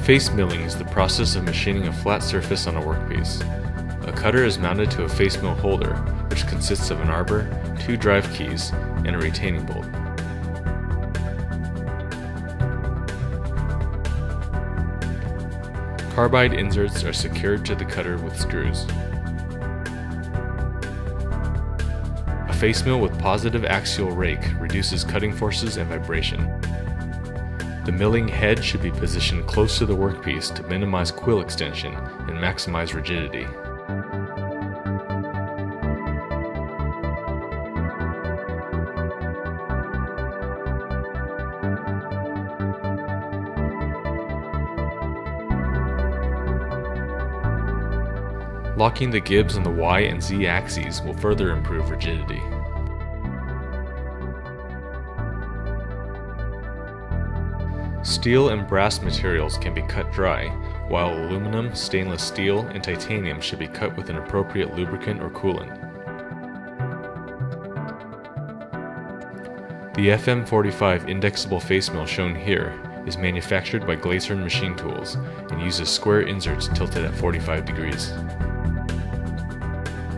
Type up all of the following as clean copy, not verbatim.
Face milling is the process of machining a flat surface on a workpiece. A cutter is mounted to a face mill holder, which consists of an arbor, 2 drive keys, and a retaining bolt. Carbide inserts are secured to the cutter with screws. A face mill with positive axial rake reduces cutting forces and vibration. The milling head should be positioned close to the workpiece to minimize quill extension and maximize rigidity. Locking the gibs on the Y and Z axes will further improve rigidity. Steel and brass materials can be cut dry, while aluminum, stainless steel, and titanium should be cut with an appropriate lubricant or coolant. The FM45 indexable face mill shown here is manufactured by Glacern machine tools and uses square inserts tilted at 45 degrees.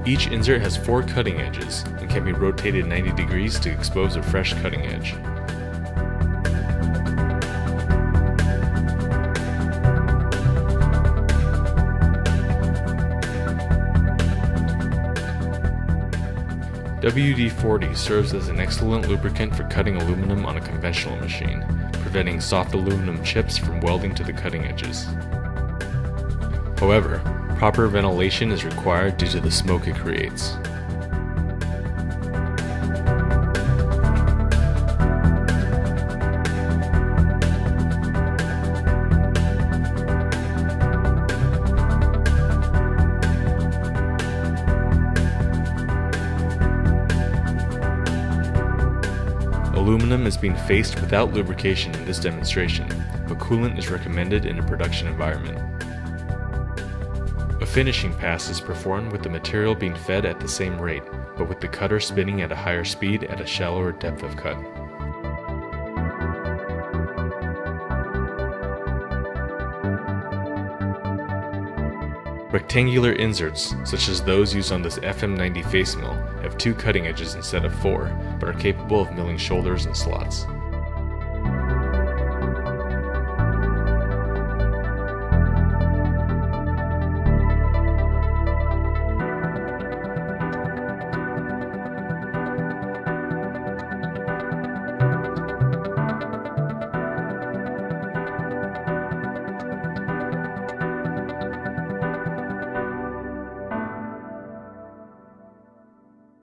Each insert has 4 cutting edges and can be rotated 90 degrees to expose a fresh cutting edge. WD-40 serves as an excellent lubricant for cutting aluminum on a conventional machine, preventing soft aluminum chips from welding to the cutting edges. However, proper ventilation is required due to the smoke it creates. Aluminum is being faced without lubrication in this demonstration, but coolant is recommended in a production environment. A finishing pass is performed with the material being fed at the same rate, but with the cutter spinning at a higher speed at a shallower depth of cut. Rectangular inserts, such as those used on this FM90 face mill, have 2 cutting edges instead of 4, but are capable of milling shoulders and slots.